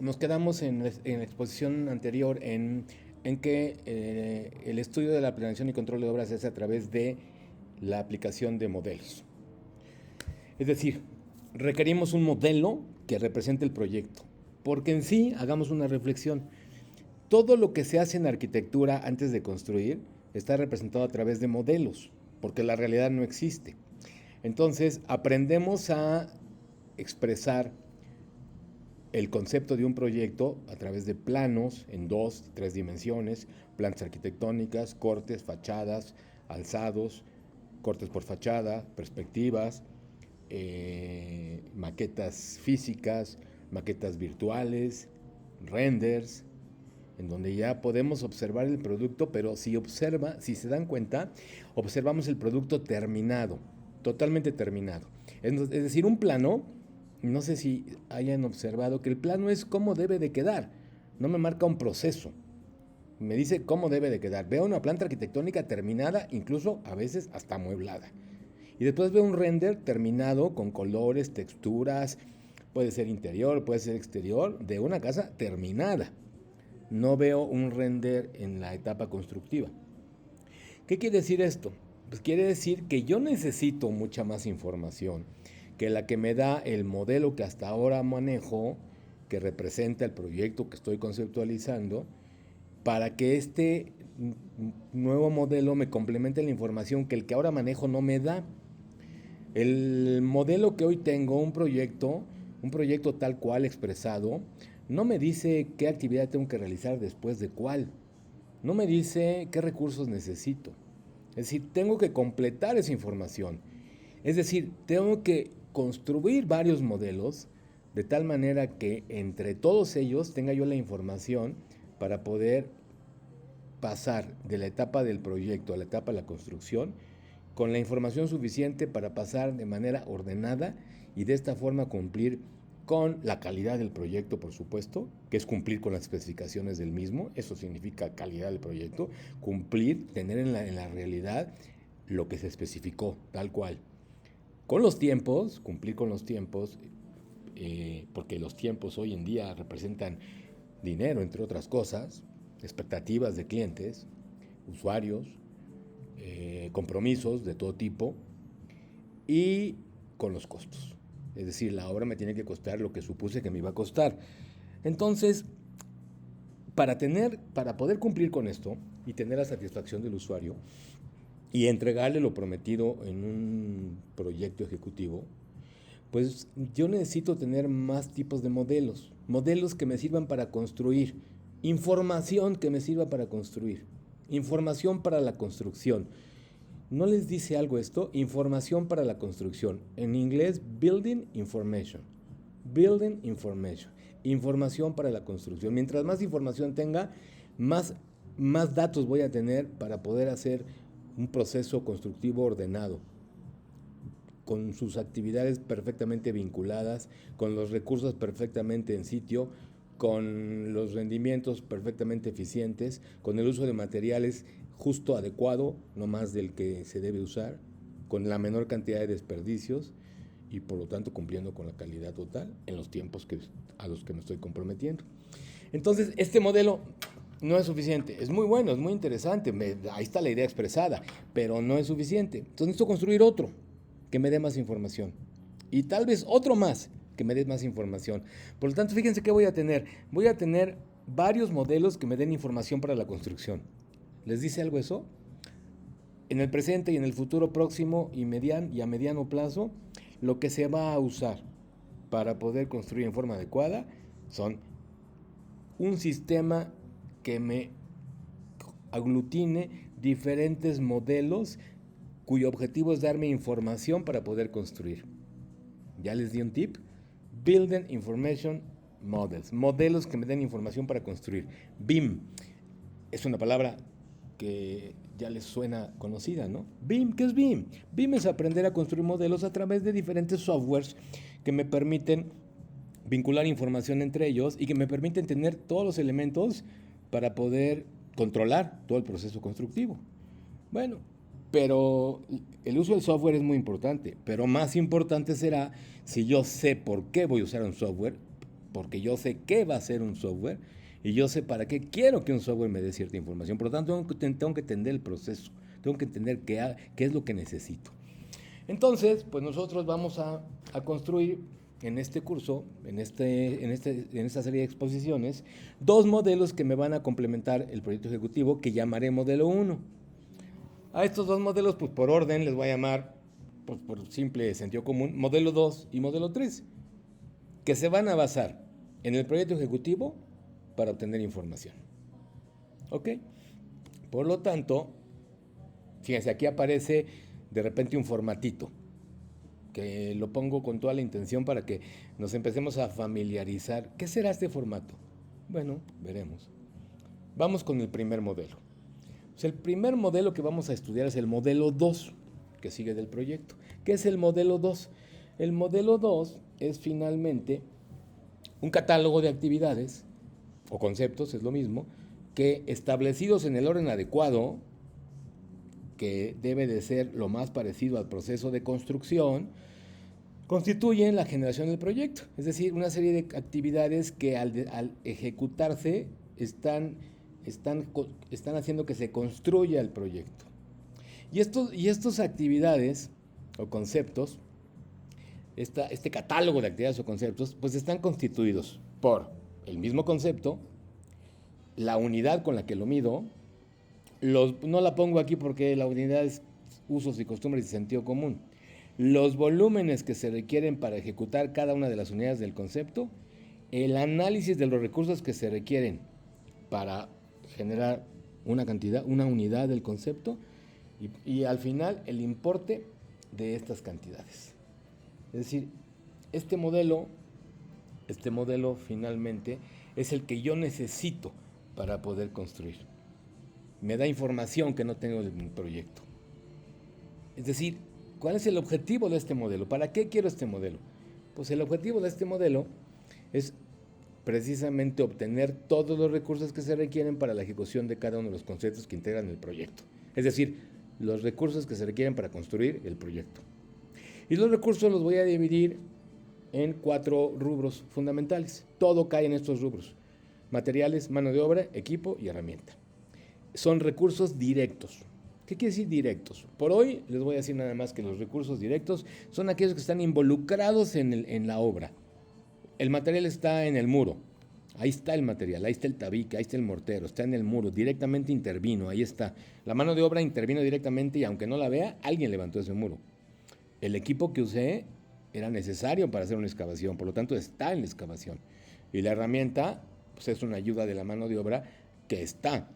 Nos quedamos en la exposición anterior en que el estudio de la planeación y control de obras se hace a través de la aplicación de modelos. Es decir, requerimos un modelo que represente el proyecto, porque en sí, hagamos una reflexión, todo lo que se hace en arquitectura antes de construir está representado a través de modelos, porque la realidad no existe. Entonces, aprendemos a expresar el concepto de un proyecto a través de planos en 2, 3 dimensiones, plantas arquitectónicas, cortes, fachadas, alzados, cortes por fachada, perspectivas, maquetas físicas, maquetas virtuales, renders, en donde ya podemos observar el producto, pero si se dan cuenta, observamos el producto terminado, totalmente terminado. Es decir, un plano, no sé si hayan observado que el plano es cómo debe de quedar, no me marca un proceso, me dice cómo debe de quedar. Veo una planta arquitectónica terminada, incluso a veces hasta amueblada. Y después veo un render terminado con colores, texturas, puede ser interior, puede ser exterior, de una casa terminada. No veo un render en la etapa constructiva. ¿Qué quiere decir esto? Pues quiere decir que yo necesito mucha más información que la que me da el modelo que hasta ahora manejo, que representa el proyecto que estoy conceptualizando, para que este nuevo modelo me complemente la información que el que ahora manejo no me da. El modelo que hoy tengo, un proyecto tal cual expresado, no me dice qué actividad tengo que realizar después de cuál. No me dice qué recursos necesito. Es decir, tengo que completar esa información. Es decir, tengo que construir varios modelos de tal manera que entre todos ellos tenga yo la información para poder pasar de la etapa del proyecto a la etapa de la construcción con la información suficiente para pasar de manera ordenada y de esta forma cumplir con la calidad del proyecto, por supuesto, que es cumplir con las especificaciones del mismo. Eso significa calidad del proyecto, cumplir, tener en la realidad lo que se especificó, tal cual. Con los tiempos, cumplir con los tiempos, porque los tiempos hoy en día representan dinero, entre otras cosas, expectativas de clientes, usuarios, compromisos de todo tipo y con los costos. Es decir, la obra me tiene que costar lo que supuse que me iba a costar. Entonces, para poder cumplir con esto y tener la satisfacción del usuario y entregarle lo prometido en un proyecto ejecutivo, pues yo necesito tener más tipos de modelos, modelos que me sirvan para construir, información que me sirva para construir, información para la construcción. ¿No les dice algo esto? Información para la construcción. En inglés, building information. Building information. Información para la construcción. Mientras más información tenga, más datos voy a tener para poder hacer un proceso constructivo ordenado, con sus actividades perfectamente vinculadas, con los recursos perfectamente en sitio, con los rendimientos perfectamente eficientes, con el uso de materiales justo adecuado, no más del que se debe usar, con la menor cantidad de desperdicios y por lo tanto cumpliendo con la calidad total en los tiempos a los que me estoy comprometiendo. Entonces, este modelo no es suficiente. Es muy bueno, es muy interesante, ahí está la idea expresada, pero no es suficiente. Entonces necesito construir otro que me dé más información. Y tal vez otro más que me dé más información. Por lo tanto, fíjense qué voy a tener. Voy a tener varios modelos que me den información para la construcción. ¿Les dice algo eso? En el presente y en el futuro próximo y a mediano plazo, lo que se va a usar para poder construir en forma adecuada son un sistema que me aglutine diferentes modelos cuyo objetivo es darme información para poder construir. Ya les di un tip. Building Information Models. Modelos que me den información para construir. BIM. Es una palabra que ya les suena conocida, ¿no? BIM, ¿qué es BIM? BIM es aprender a construir modelos a través de diferentes softwares que me permiten vincular información entre ellos y que me permiten tener todos los elementos para poder controlar todo el proceso constructivo. Bueno, pero el uso del software es muy importante, pero más importante será si yo sé por qué voy a usar un software porque yo sé qué va a ser un software y yo sé para qué quiero que un software me dé cierta información. Por lo tanto, tengo que entender el proceso, tengo que entender qué es lo que necesito. Entonces, pues nosotros vamos a construir en este curso, en esta serie de exposiciones, dos modelos que me van a complementar el proyecto ejecutivo que llamaré modelo 1. A estos dos modelos, pues por orden, les voy a llamar, pues por simple sentido común, modelo 2 y modelo 3, que se van a basar en el proyecto ejecutivo para obtener información. ¿Ok? Por lo tanto, fíjense, aquí aparece de repente un formatito, que lo pongo con toda la intención para que nos empecemos a familiarizar. ¿Qué será este formato? Bueno, veremos. Vamos con el primer modelo. Pues el primer modelo que vamos a estudiar es el modelo 2, que sigue del proyecto. ¿Qué es el modelo 2? El modelo 2 es finalmente un catálogo de actividades o conceptos, es lo mismo, que establecidos en el orden adecuado, que debe de ser lo más parecido al proceso de construcción, constituyen la generación del proyecto. Es decir, una serie de actividades que al ejecutarse están haciendo que se construya el proyecto. Y estas actividades o conceptos, este catálogo de actividades o conceptos, pues están constituidos por el mismo concepto, la unidad con la que lo mido, no la pongo aquí porque la unidad es usos y costumbres y sentido común, los volúmenes que se requieren para ejecutar cada una de las unidades del concepto, el análisis de los recursos que se requieren para generar una unidad del concepto y al final el importe de estas cantidades. Es decir, este modelo finalmente es el que yo necesito para poder construir. Me da información que no tengo en mi proyecto. Es decir, ¿cuál es el objetivo de este modelo? ¿Para qué quiero este modelo? Pues el objetivo de este modelo es precisamente obtener todos los recursos que se requieren para la ejecución de cada uno de los conceptos que integran el proyecto. Es decir, los recursos que se requieren para construir el proyecto. Y los recursos los voy a dividir en 4 rubros fundamentales. Todo cae en estos rubros: materiales, mano de obra, equipo y herramienta. Son recursos directos. ¿Qué quiere decir directos? Por hoy les voy a decir nada más que los recursos directos son aquellos que están involucrados en la obra. El material está en el muro, ahí está el material, ahí está el tabique, ahí está el mortero, está en el muro, directamente intervino, ahí está. La mano de obra intervino directamente y aunque no la vea, alguien levantó ese muro. El equipo que usé era necesario para hacer una excavación, por lo tanto está en la excavación. Y la herramienta, pues es una ayuda de la mano de obra que está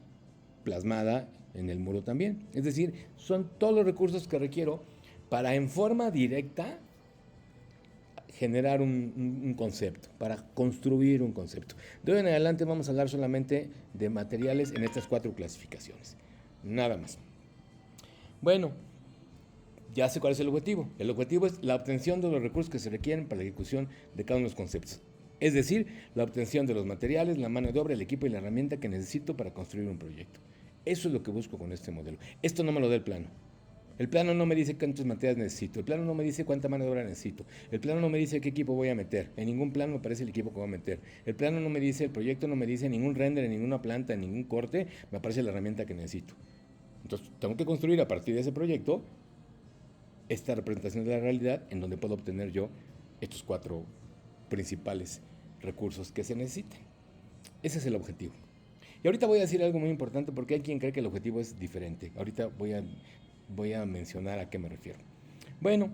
plasmada en el muro también. Es decir, son todos los recursos que requiero para en forma directa generar un concepto, para construir un concepto. De hoy en adelante vamos a hablar solamente de materiales en estas 4 clasificaciones. Nada más. Bueno, ya sé cuál es el objetivo. El objetivo es la obtención de los recursos que se requieren para la ejecución de cada uno de los conceptos. Es decir, la obtención de los materiales, la mano de obra, el equipo y la herramienta que necesito para construir un proyecto. Eso es lo que busco con este modelo. Esto no me lo da el plano. El plano no me dice cuántos materiales necesito. El plano no me dice cuánta mano de obra necesito. El plano no me dice qué equipo voy a meter. En ningún plano me aparece el equipo que voy a meter. El plano no me dice, el proyecto no me dice ningún render, en ninguna planta, en ningún corte. Me aparece la herramienta que necesito. Entonces, tengo que construir a partir de ese proyecto esta representación de la realidad en donde puedo obtener yo estos 4 principales recursos que se necesitan. Ese es el objetivo. Y ahorita voy a decir algo muy importante porque hay quien cree que el objetivo es diferente. Ahorita voy a mencionar a qué me refiero. Bueno,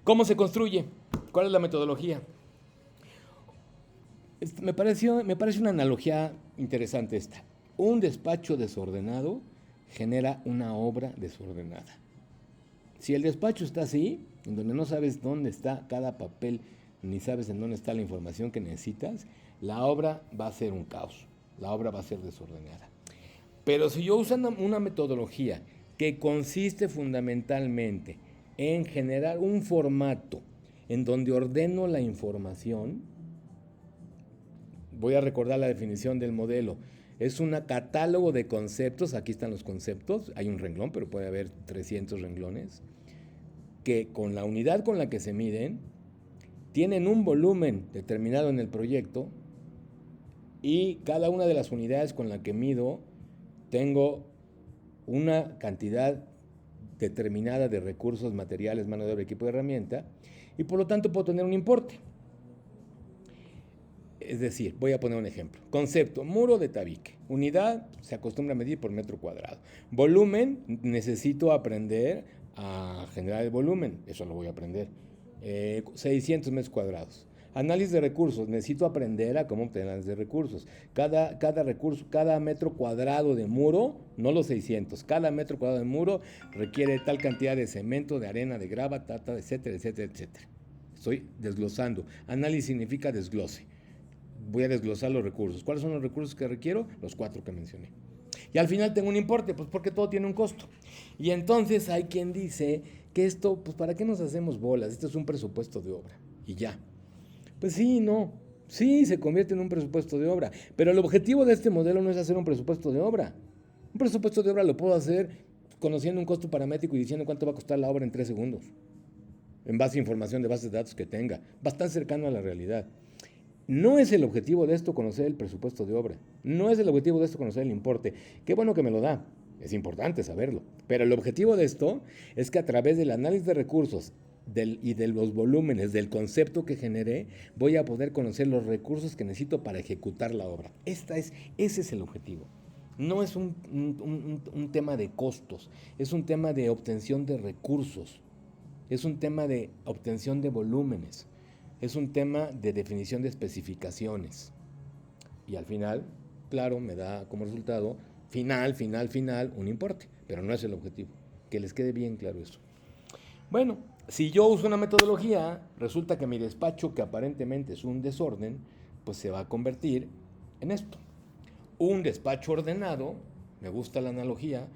¿cómo se construye? ¿Cuál es la metodología? Me parece una analogía interesante esta. Un despacho desordenado genera una obra desordenada. Si el despacho está así, en donde no sabes dónde está cada papel, ni sabes en dónde está la información que necesitas, la obra va a ser un caos, la obra va a ser desordenada. Pero si yo uso una metodología que consiste fundamentalmente en generar un formato en donde ordeno la información, voy a recordar la definición del modelo. Es un catálogo de conceptos, aquí están los conceptos, hay un renglón, pero puede haber 300 renglones, que con la unidad con la que se miden, tienen un volumen determinado en el proyecto y cada una de las unidades con la que mido tengo una cantidad determinada de recursos, materiales, mano de obra, equipo de herramienta, y por lo tanto puedo tener un importe. Es decir, voy a poner un ejemplo. Concepto, muro de tabique. Unidad se acostumbra a medir por metro cuadrado. Volumen, necesito aprender a generar el volumen. Eso lo voy a aprender. 600 metros cuadrados. Análisis de recursos. Necesito aprender a cómo obtener análisis de recursos. Cada recurso, cada metro cuadrado de muro, no los 600, cada metro cuadrado de muro requiere tal cantidad de cemento, de arena, de grava, etcétera, etcétera, etcétera. Estoy desglosando. Análisis significa desglose. Voy a desglosar los recursos. ¿Cuáles son los recursos que requiero? Los 4 que mencioné. Y al final tengo un importe, pues porque todo tiene un costo. Y entonces hay quien dice que esto, pues ¿para qué nos hacemos bolas? Esto es un presupuesto de obra. Y ya. Pues sí, no. Sí, se convierte en un presupuesto de obra. Pero el objetivo de este modelo no es hacer un presupuesto de obra. Un presupuesto de obra lo puedo hacer conociendo un costo paramétrico y diciendo cuánto va a costar la obra en 3 segundos. En base a información de bases de datos que tenga. Bastante cercano a la realidad. No es el objetivo de esto conocer el presupuesto de obra. No es el objetivo de esto conocer el importe. Qué bueno que me lo da. Es importante saberlo. Pero el objetivo de esto es que a través del análisis de recursos y de los volúmenes, del concepto que generé, voy a poder conocer los recursos que necesito para ejecutar la obra. Ese es el objetivo. No es un tema de costos, es un tema de obtención de recursos, es un tema de obtención de volúmenes. Es un tema de definición de especificaciones. Y al final, claro, me da como resultado final, un importe. Pero no es el objetivo. Que les quede bien claro eso. Bueno, si yo uso una metodología, resulta que mi despacho, que aparentemente es un desorden, pues se va a convertir en esto. Un despacho ordenado, me gusta la analogía,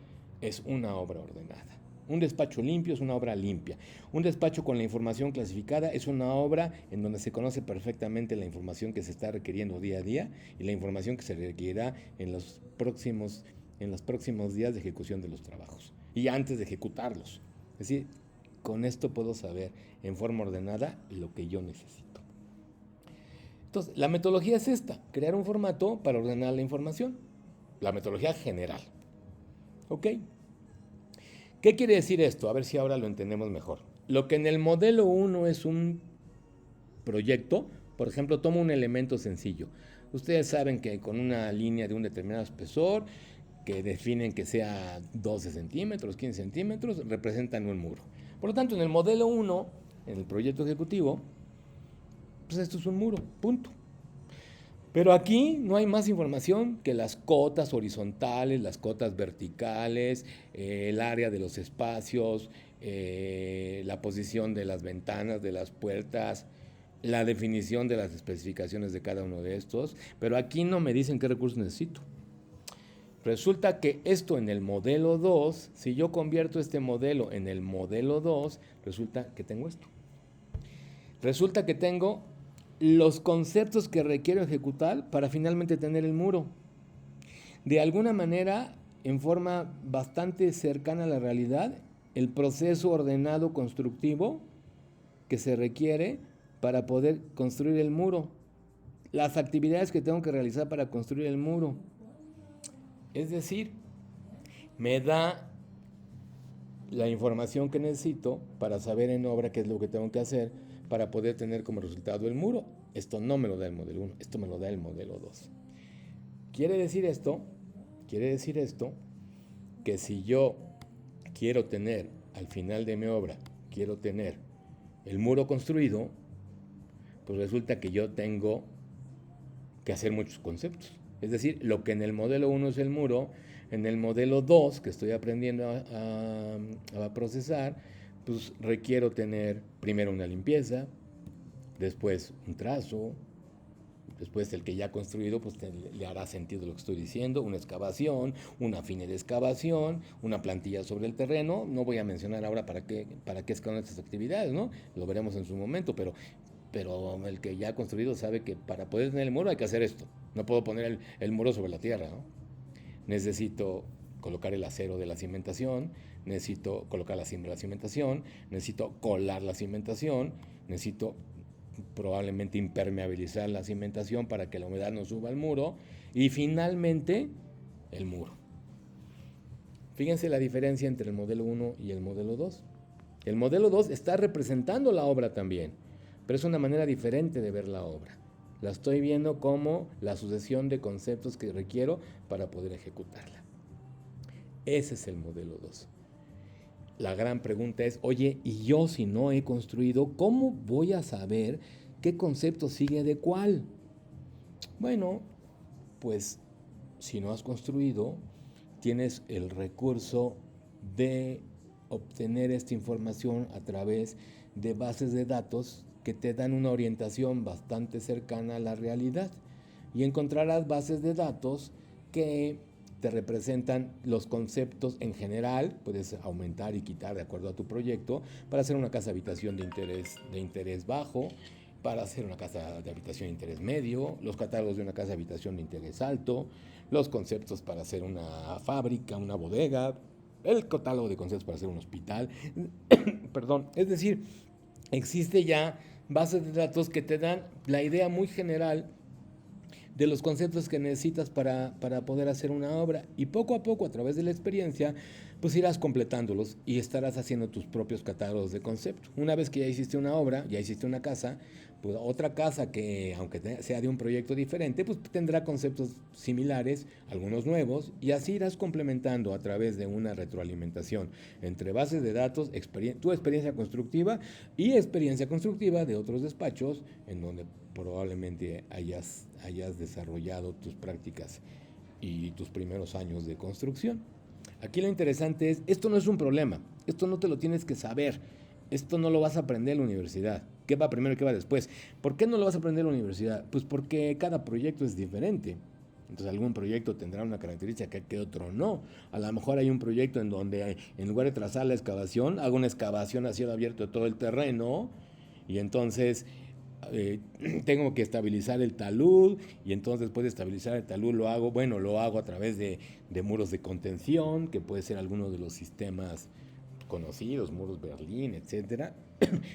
es una obra ordenada. Un despacho limpio es una obra limpia. Un despacho con la información clasificada es una obra en donde se conoce perfectamente la información que se está requiriendo día a día y la información que se requerirá en los próximos días de ejecución de los trabajos y antes de ejecutarlos. Es decir, con esto puedo saber en forma ordenada lo que yo necesito. Entonces, la metodología es esta, crear un formato para ordenar la información. La metodología general. ¿Ok? ¿Qué quiere decir esto? A ver si ahora lo entendemos mejor. Lo que en el modelo 1 es un proyecto, por ejemplo, tomo un elemento sencillo. Ustedes saben que con una línea de un determinado espesor, que definen que sea 12 centímetros, 15 centímetros, representan un muro. Por lo tanto, en el modelo 1, en el proyecto ejecutivo, pues esto es un muro, punto. Pero aquí no hay más información que las cotas horizontales, las cotas verticales, el área de los espacios, la posición de las ventanas, de las puertas, la definición de las especificaciones de cada uno de estos. Pero aquí no me dicen qué recursos necesito. Resulta que esto en el modelo 2, si yo convierto este modelo en el modelo 2, resulta que tengo esto. Resulta que tengo los conceptos que requiero ejecutar para finalmente tener el muro. De alguna manera, en forma bastante cercana a la realidad, el proceso ordenado constructivo que se requiere para poder construir el muro. Las actividades que tengo que realizar para construir el muro. Es decir, me da la información que necesito para saber en obra qué es lo que tengo que hacer para poder tener como resultado el muro. Esto no me lo da el modelo 1, esto me lo da el modelo 2. Quiere decir esto que si yo quiero tener al final de mi obra, quiero tener el muro construido, pues resulta que yo tengo que hacer muchos conceptos. Es decir, lo que en el modelo 1 es el muro, en el modelo 2, que estoy aprendiendo a procesar, pues requiero tener primero una limpieza, después un trazo, después el que ya ha construido, pues le hará sentido lo que estoy diciendo, una excavación, una fine de excavación, una plantilla sobre el terreno. No voy a mencionar ahora para qué es con estas actividades, ¿no? Lo veremos en su momento, pero el que ya ha construido sabe que para poder tener el muro hay que hacer esto. No puedo poner el muro sobre la tierra, ¿no? Necesito colocar el acero de la cimentación, necesito colocar la cimentación, necesito colar la cimentación, necesito probablemente impermeabilizar la cimentación para que la humedad no suba al muro y finalmente el muro. Fíjense la diferencia entre el modelo 1 y el modelo 2. El modelo 2 está representando la obra también, pero es una manera diferente de ver la obra. La estoy viendo como la sucesión de conceptos que requiero para poder ejecutarla. Ese es el modelo 2. La gran pregunta es, oye, ¿y yo si no he construido, cómo voy a saber qué concepto sigue de cuál? Bueno, pues si no has construido, tienes el recurso de obtener esta información a través de bases de datos que te dan una orientación bastante cercana a la realidad. Y encontrarás bases de datos que te representan los conceptos en general, puedes aumentar y quitar de acuerdo a tu proyecto, para hacer una casa habitación de interés bajo, para hacer una casa de habitación de interés medio, los catálogos de una casa de habitación de interés alto, los conceptos para hacer una fábrica, una bodega, el catálogo de conceptos para hacer un hospital. Perdón, es decir, existe ya bases de datos que te dan la idea muy general de los conceptos que necesitas para poder hacer una obra, y poco a poco, a través de la experiencia, pues irás completándolos y estarás haciendo tus propios catálogos de concepto. Una vez que ya hiciste una obra, ya hiciste una casa, pues otra casa que, aunque sea de un proyecto diferente, pues tendrá conceptos similares, algunos nuevos, y así irás complementando a través de una retroalimentación entre bases de datos, tu experiencia constructiva y experiencia constructiva de otros despachos en donde probablemente hayas desarrollado tus prácticas y tus primeros años de construcción. Aquí lo interesante es, esto no es un problema, esto no te lo tienes que saber, esto no lo vas a aprender en la universidad. ¿Qué va primero y qué va después? ¿Por qué no lo vas a aprender en la universidad? Pues porque cada proyecto es diferente. Entonces algún proyecto tendrá una característica que otro no. A lo mejor hay un proyecto en donde en lugar de trazar la excavación, hago una excavación a cielo abierto de todo el terreno y entonces tengo que estabilizar el talud y entonces después de estabilizar el talud lo hago a través de muros de contención, que puede ser alguno de los sistemas conocidos, muros Berlín, etcétera.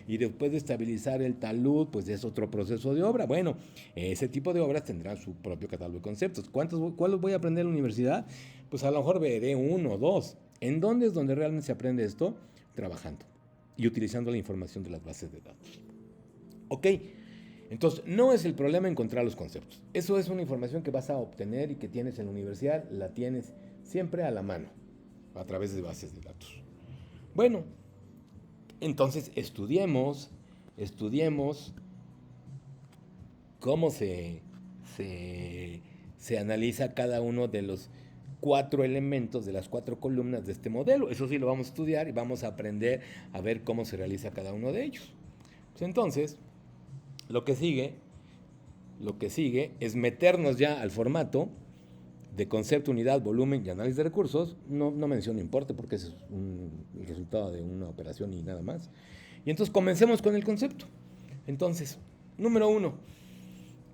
Y después de estabilizar el talud, pues es otro proceso de obra. Bueno, ese tipo de obras tendrán su propio catálogo de conceptos. ¿Cuáles voy a aprender en la universidad? Pues a lo mejor veré uno o dos. ¿En dónde es donde realmente se aprende esto? Trabajando y utilizando la información de las bases de datos. Ok, entonces no es el problema encontrar los conceptos. Eso es una información que vas a obtener y que tienes en la universidad, la tienes siempre a la mano, a través de bases de datos. Bueno, entonces estudiemos cómo se analiza cada uno de los 4 elementos, de las 4 columnas de este modelo. Eso sí lo vamos a estudiar y vamos a aprender a ver cómo se realiza cada uno de ellos. Pues entonces, lo que sigue es meternos ya al formato de concepto, unidad, volumen y análisis de recursos. No menciono importe porque ese es el resultado de una operación y nada más. Y entonces comencemos con el concepto. Entonces, número 1,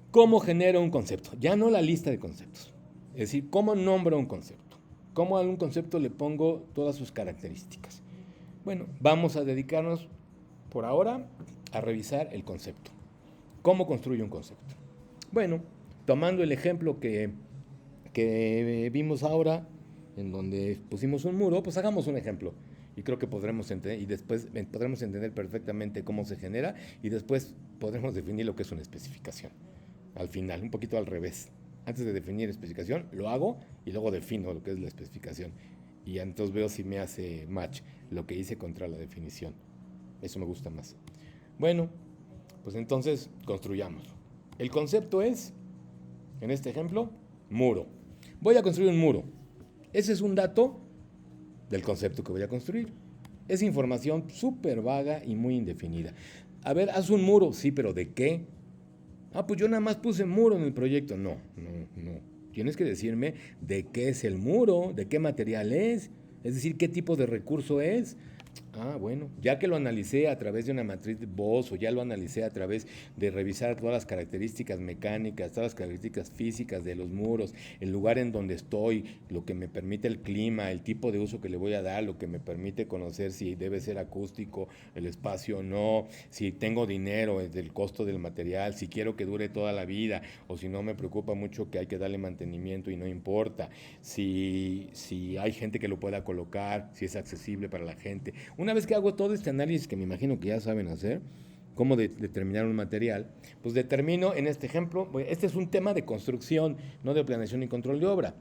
¿cómo genero un concepto? Ya no la lista de conceptos. Es decir, ¿cómo nombro un concepto? ¿Cómo a un concepto le pongo todas sus características? Bueno, vamos a dedicarnos por ahora a revisar el concepto. ¿Cómo construyo un concepto? Bueno, tomando el ejemplo que vimos ahora, en donde pusimos un muro, pues hagamos un ejemplo. Y creo que podremos entender, y después podremos entender perfectamente cómo se genera, y después podremos definir lo que es una especificación. Al final, un poquito al revés. Antes de definir especificación, lo hago y luego defino lo que es la especificación. Y entonces veo si me hace match lo que hice contra la definición. Eso me gusta más. Bueno, pues entonces construyamos. El concepto es, en este ejemplo, muro. Voy a construir un muro. Ese es un dato del concepto que voy a construir. Es información súper vaga y muy indefinida. A ver, haz un muro. Sí, pero ¿de qué? Ah, pues yo nada más puse muro en el proyecto. No. Tienes que decirme de qué es el muro, de qué material es decir, qué tipo de recurso es. Ah, bueno, ya que lo analicé a través de una matriz de Boss o ya lo analicé a través de revisar todas las características mecánicas, todas las características físicas de los muros, el lugar en donde estoy, lo que me permite el clima, el tipo de uso que le voy a dar, lo que me permite conocer si debe ser acústico el espacio o no, si tengo dinero, es del costo del material, si quiero que dure toda la vida o si no me preocupa mucho que hay que darle mantenimiento y no importa, si hay gente que lo pueda colocar, si es accesible para la gente. Una vez que hago todo este análisis que me imagino que ya saben hacer, cómo determinar un material, pues determino en este ejemplo, este es un tema de construcción, no de planeación y control de obra.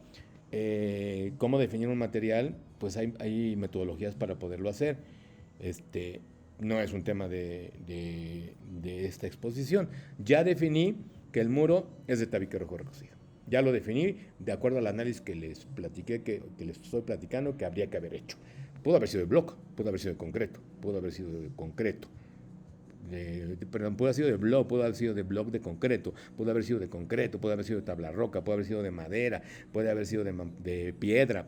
¿Cómo definir un material? Pues hay metodologías para poderlo hacer. Este, no es un tema de esta exposición. Ya definí que el muro es de tabique rojo recocido. Ya lo definí de acuerdo al análisis que les platiqué, que les estoy platicando, que habría que haber hecho. Pudo haber sido de block, pudo haber sido de concreto, pudo haber sido de concreto. Perdón, pudo haber sido de block, pudo haber sido de block de concreto, pudo haber sido de concreto, pudo haber sido de tabla roca, pudo haber sido de madera, puede haber sido de piedra.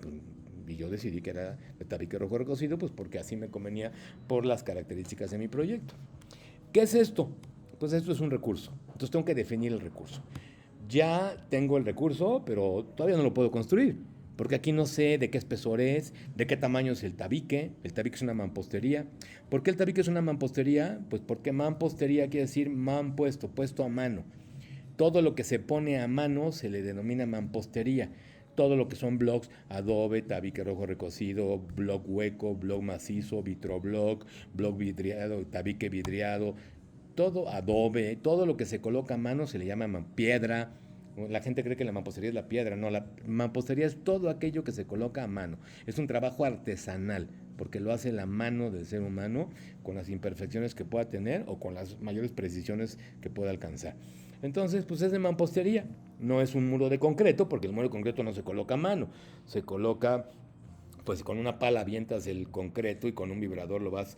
Y yo decidí que era de tabique rojo recocido, pues porque así me convenía por las características de mi proyecto. ¿Qué es esto? Pues esto es un recurso. Entonces tengo que definir el recurso. Ya tengo el recurso, pero todavía no lo puedo construir. Porque aquí no sé de qué espesor es, de qué tamaño es el tabique. El tabique es una mampostería. ¿Por qué el tabique es una mampostería? Pues porque mampostería quiere decir man puesto, puesto a mano. Todo lo que se pone a mano se le denomina mampostería. Todo lo que son blocks, adobe, tabique rojo recocido, block hueco, block macizo, vitroblock, block vidriado, tabique vidriado, todo adobe, todo lo que se coloca a mano se le llama piedra. La gente cree que la mampostería es la piedra, no, la mampostería es todo aquello que se coloca a mano. Es un trabajo artesanal, porque lo hace la mano del ser humano con las imperfecciones que pueda tener o con las mayores precisiones que pueda alcanzar. Entonces, pues es de mampostería, no es un muro de concreto, porque el muro de concreto no se coloca a mano, se coloca pues con una pala avientas el concreto y con un vibrador lo vas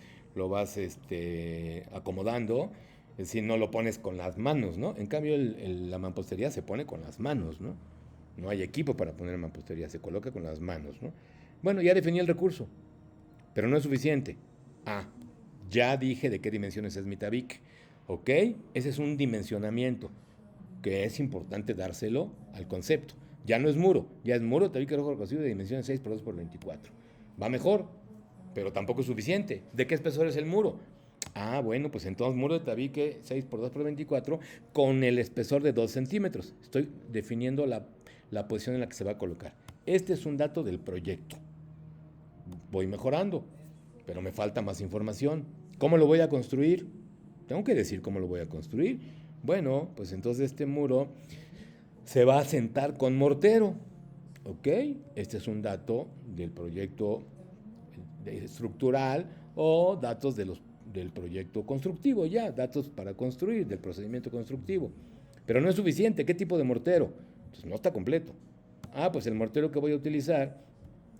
acomodando, es decir, no lo pones con las manos, ¿no? En cambio, la mampostería se pone con las manos, ¿no? No hay equipo para poner mampostería, se coloca con las manos, ¿no? Bueno, ya definí el recurso, pero no es suficiente. Ah, ya dije de qué dimensiones es mi tabique, ¿ok? Ese es un dimensionamiento que es importante dárselo al concepto. Ya no es muro, ya es muro tabique rojo recocido de dimensiones 6 por 2 por 24. Va mejor, pero tampoco es suficiente. ¿De qué espesor es el muro? Ah, bueno, pues entonces muro de tabique 6 por 2 por 24 con el espesor de 2 centímetros. Estoy definiendo la posición en la que se va a colocar. Este es un dato del proyecto. Voy mejorando, pero me falta más información. ¿Cómo lo voy a construir? Tengo que decir cómo lo voy a construir. Bueno, pues entonces este muro se va a sentar con mortero. ¿Ok? Este es un dato del proyecto estructural o datos del proyecto constructivo, ya, datos para construir, del procedimiento constructivo. Pero no es suficiente. ¿Qué tipo de mortero? Pues no está completo. Ah, pues el mortero que voy a utilizar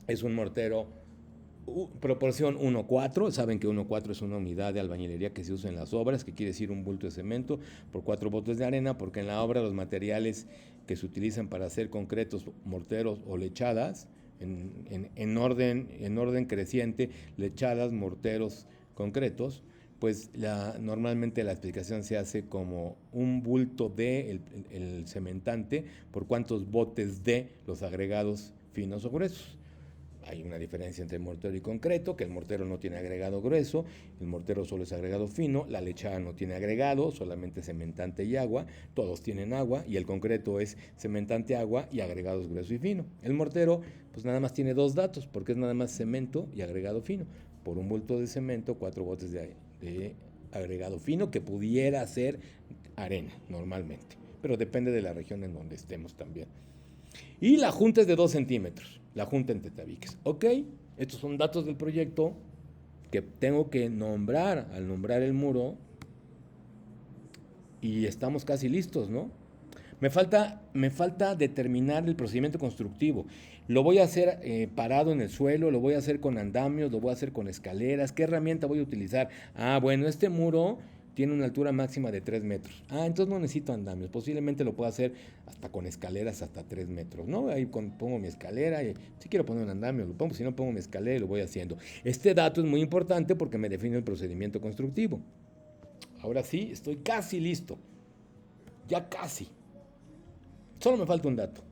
es un mortero proporción 1:4. Saben que 1:4 es una unidad de albañilería que se usa en las obras, que quiere decir un bulto de cemento por 4 botes de arena, porque en la obra los materiales que se utilizan para hacer concretos, morteros o lechadas, en orden creciente, lechadas, morteros, concretos, pues normalmente la explicación se hace como un bulto de el cementante por cuántos botes de los agregados finos o gruesos. Hay una diferencia entre mortero y concreto, que el mortero no tiene agregado grueso, el mortero solo es agregado fino, la lechada no tiene agregado, solamente cementante y agua, todos tienen agua, y el concreto es cementante, agua y agregados grueso y fino. El mortero pues nada más tiene dos datos, porque es nada más cemento y agregado fino. Por un bulto de cemento, 4 botes de agregado fino, que pudiera ser arena normalmente, pero depende de la región en donde estemos también. Y la junta es de 2 centímetros, la junta entre tabiques. Ok, estos son datos del proyecto que tengo que nombrar al nombrar el muro y estamos casi listos, ¿no? Me falta determinar el procedimiento constructivo. Lo voy a hacer parado en el suelo, lo voy a hacer con andamios, lo voy a hacer con escaleras. ¿Qué herramienta voy a utilizar? Ah, bueno, este muro tiene una altura máxima de 3 metros. Entonces no necesito andamios. Posiblemente lo pueda hacer hasta con escaleras hasta 3 metros, ¿no? Ahí pongo mi escalera y si quiero poner un andamio lo pongo, si no pongo mi escalera y lo voy haciendo. Este dato es muy importante porque me define el procedimiento constructivo. Ahora sí, estoy casi listo. Ya casi. Solo me falta un dato.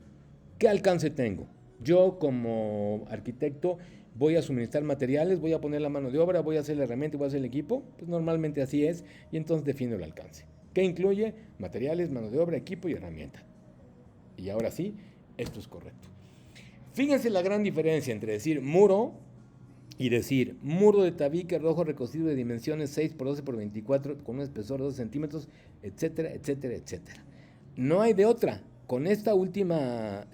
¿Qué alcance tengo? Yo como arquitecto voy a suministrar materiales, voy a poner la mano de obra, voy a hacer la herramienta y voy a hacer el equipo. Pues normalmente así es y entonces defino el alcance. ¿Qué incluye? Materiales, mano de obra, equipo y herramienta. Y ahora sí, esto es correcto. Fíjense la gran diferencia entre decir muro y decir muro de tabique rojo recocido de dimensiones 6 por 12 por 24 con un espesor de 12 centímetros, etcétera, etcétera, etcétera. No hay de otra. Con esta última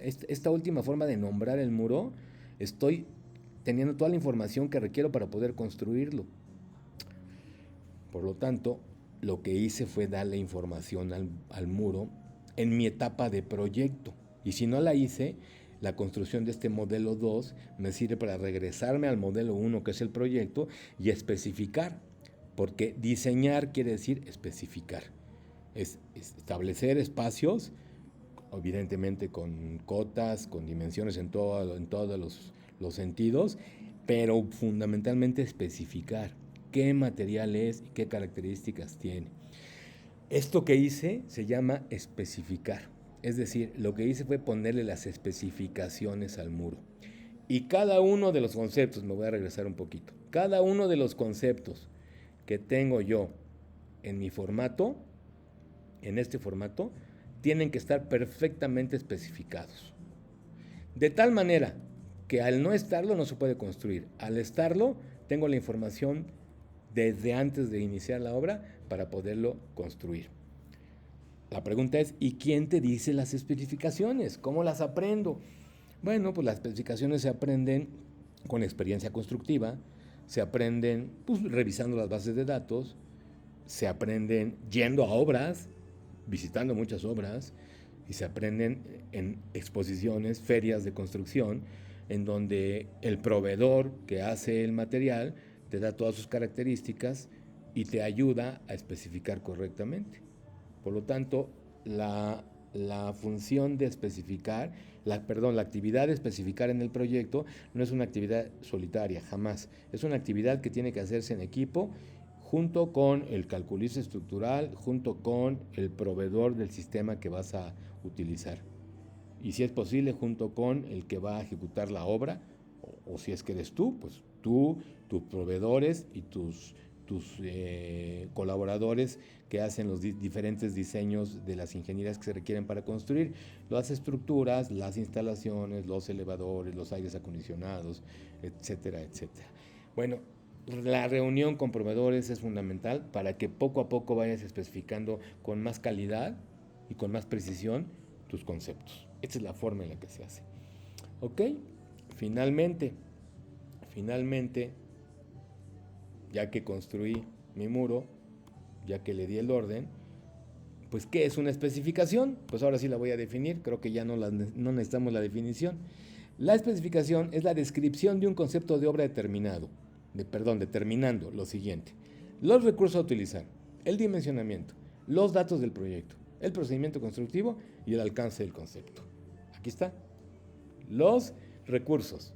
forma de nombrar el muro, estoy teniendo toda la información que requiero para poder construirlo. Por lo tanto, lo que hice fue darle información al muro en mi etapa de proyecto. Y si no la hice, la construcción de este modelo 2 me sirve para regresarme al modelo 1, que es el proyecto, y especificar. Porque diseñar quiere decir especificar. Es establecer espacios, evidentemente con cotas, con dimensiones en todos los sentidos, pero fundamentalmente especificar qué material es y qué características tiene. Esto que hice se llama especificar, es decir, lo que hice fue ponerle las especificaciones al muro. Y cada uno de los conceptos, me voy a regresar un poquito, cada uno de los conceptos que tengo yo en mi formato, en este formato, tienen que estar perfectamente especificados. De tal manera que al no estarlo no se puede construir. Al estarlo, tengo la información desde antes de iniciar la obra para poderlo construir. La pregunta es, ¿y quién te dice las especificaciones? ¿Cómo las aprendo? Bueno, pues las especificaciones se aprenden con experiencia constructiva, se aprenden pues, revisando las bases de datos, se aprenden yendo a obras, visitando muchas obras, y se aprenden en exposiciones, ferias de construcción, en donde el proveedor que hace el material te da todas sus características y te ayuda a especificar correctamente. Por lo tanto, la función de especificar, la actividad de especificar en el proyecto no es una actividad solitaria, jamás. Es una actividad que tiene que hacerse en equipo junto con el calculista estructural, junto con el proveedor del sistema que vas a utilizar. Y si es posible, junto con el que va a ejecutar la obra, o si es que eres tú, pues tú, tus proveedores y tus colaboradores que hacen los diferentes diseños de las ingenierías que se requieren para construir las estructuras, las instalaciones, los elevadores, los aires acondicionados, etcétera, etcétera. Bueno, la reunión con proveedores es fundamental para que poco a poco vayas especificando con más calidad y con más precisión tus conceptos. Esta es la forma en la que se hace. ¿Ok? Finalmente, ya que construí mi muro, ya que le di el orden, pues ¿qué es una especificación? Pues ahora sí la voy a definir, creo que ya no necesitamos la definición. La especificación es la descripción de un concepto de obra determinando lo siguiente: los recursos a utilizar, el dimensionamiento, los datos del proyecto, el procedimiento constructivo y el alcance del concepto. Aquí está. Los recursos: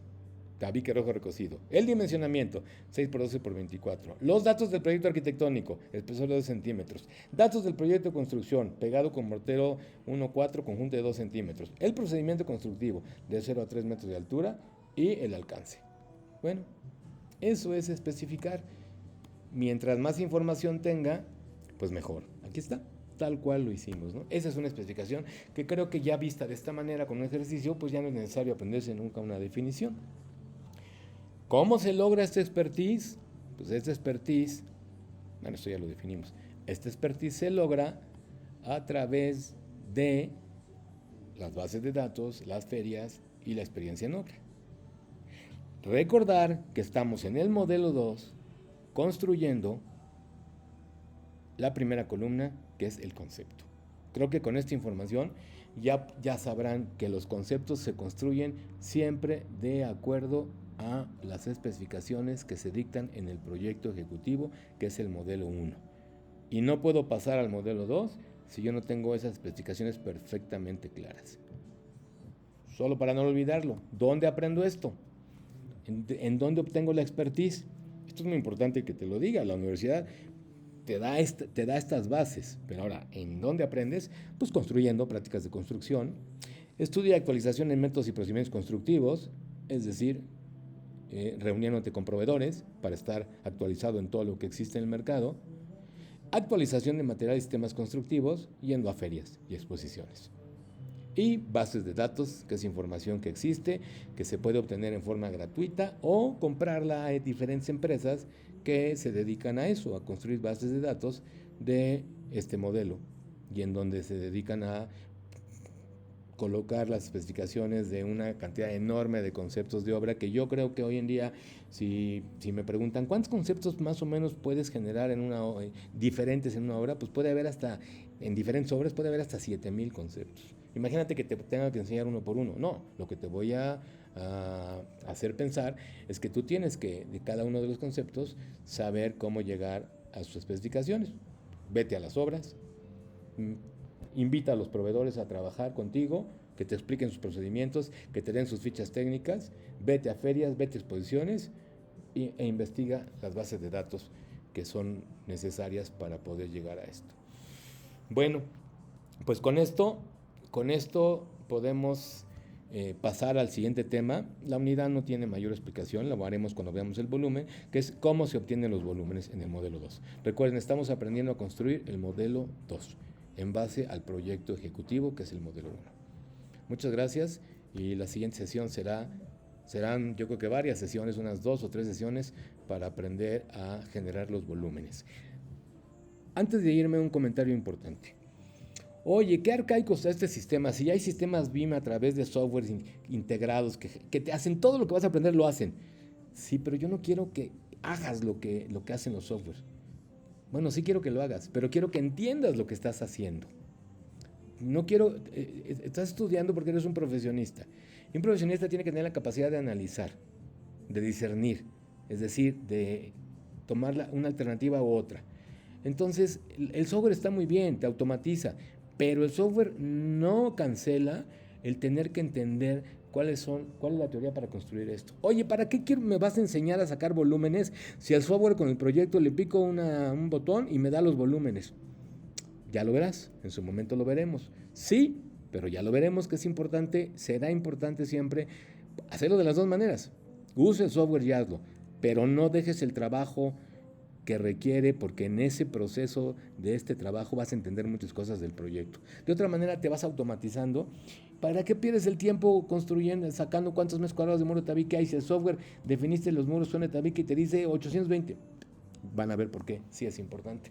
tabique rojo recocido. El dimensionamiento, 6 por 12 por 24. Los datos del proyecto arquitectónico, espesor de 2 centímetros. Datos del proyecto de construcción, pegado con mortero 1-4, conjunto de 2 centímetros. El procedimiento constructivo, de 0 a 3 metros de altura. Y el alcance. Bueno, eso es especificar. Mientras más información tenga, pues mejor. Aquí está. Tal cual lo hicimos, ¿no? Esa es una especificación que creo que ya vista de esta manera con un ejercicio, pues ya no es necesario aprenderse nunca una definición. ¿Cómo se logra esta expertise? Pues esta expertise, bueno, esto ya lo definimos. Esta expertise se logra a través de las bases de datos, las ferias y la experiencia en obra. Recordar que estamos en el modelo 2 construyendo la primera columna, que es el concepto. Creo que con esta información ya sabrán que los conceptos se construyen siempre de acuerdo a las especificaciones que se dictan en el proyecto ejecutivo, que es el modelo 1. Y no puedo pasar al modelo 2 si yo no tengo esas especificaciones perfectamente claras. Solo para no olvidarlo, ¿dónde aprendo esto? ¿En dónde obtengo la expertise? Esto es muy importante que te lo diga. La universidad te da estas bases, pero ahora, ¿en dónde aprendes? Pues construyendo prácticas de construcción, estudia actualización en métodos y procedimientos constructivos, es decir, reuniéndote con proveedores para estar actualizado en todo lo que existe en el mercado, actualización de materiales y sistemas constructivos, yendo a ferias y exposiciones. Y bases de datos, que es información que existe, que se puede obtener en forma gratuita o comprarla a diferentes empresas que se dedican a eso, a construir bases de datos de este modelo y en donde se dedican a colocar las especificaciones de una cantidad enorme de conceptos de obra que yo creo que hoy en día, si me preguntan cuántos conceptos más o menos puedes generar en diferentes en una obra, pues puede haber hasta, en diferentes obras puede haber hasta 7,000 conceptos. Imagínate que te tenga que enseñar uno por uno. No, lo que te voy a hacer pensar es que tú tienes que, de cada uno de los conceptos, saber cómo llegar a sus especificaciones. Vete a las obras, invita a los proveedores a trabajar contigo, que te expliquen sus procedimientos, que te den sus fichas técnicas, vete a ferias, vete a exposiciones e investiga las bases de datos que son necesarias para poder llegar a esto. Bueno, pues con esto podemos pasar al siguiente tema. La unidad no tiene mayor explicación, la haremos cuando veamos el volumen, que es cómo se obtienen los volúmenes en el modelo 2. Recuerden, estamos aprendiendo a construir el modelo 2 en base al proyecto ejecutivo, que es el modelo 1. Muchas gracias y la siguiente sesión serán yo creo que varias sesiones, unas 2 o 3 sesiones para aprender a generar los volúmenes. Antes de irme, un comentario importante. Oye, qué arcaico está este sistema. Si hay sistemas BIM a través de softwares integrados que te hacen todo lo que vas a aprender, lo hacen. Sí, pero yo no quiero que hagas lo que hacen los softwares. Bueno, sí quiero que lo hagas, pero quiero que entiendas lo que estás haciendo. No quiero, estás estudiando porque eres un profesionista. Y un profesionista tiene que tener la capacidad de analizar, de discernir, es decir, de tomar una alternativa u otra. Entonces, el software está muy bien, te automatiza, pero el software no cancela el tener que entender cuál es la teoría para construir esto. Oye, ¿para qué me vas a enseñar a sacar volúmenes si al software con el proyecto le pico un botón y me da los volúmenes? Ya lo verás, en su momento lo veremos. Sí, pero ya lo veremos que es importante, será importante siempre hacerlo de las dos maneras. Usa el software y hazlo, pero no dejes el trabajo que requiere, porque en ese proceso de este trabajo vas a entender muchas cosas del proyecto. De otra manera te vas automatizando. ¿Para qué pierdes el tiempo construyendo, sacando cuántos metros cuadrados de muro de tabique hay si el software definiste los muros son de tabique y te dice 820? Van a ver por qué, sí es importante.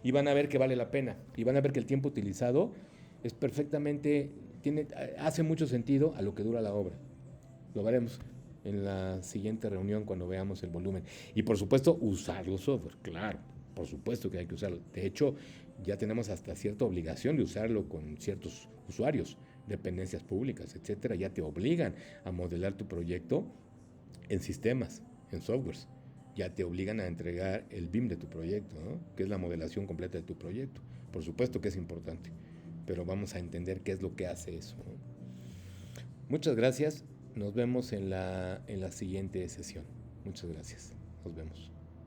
Y van a ver que vale la pena. Y van a ver que el tiempo utilizado es perfectamente, hace mucho sentido a lo que dura la obra. Lo veremos en la siguiente reunión cuando veamos el volumen. Y por supuesto, usar los software, claro, por supuesto que hay que usarlo. De hecho, ya tenemos hasta cierta obligación de usarlo con ciertos usuarios, dependencias públicas, etcétera. Ya te obligan a modelar tu proyecto en sistemas, en softwares. Ya te obligan a entregar el BIM de tu proyecto, ¿no? Que es la modelación completa de tu proyecto. Por supuesto que es importante, pero vamos a entender qué es lo que hace eso, ¿no? Muchas gracias. Nos vemos en la siguiente sesión. Muchas gracias. Nos vemos.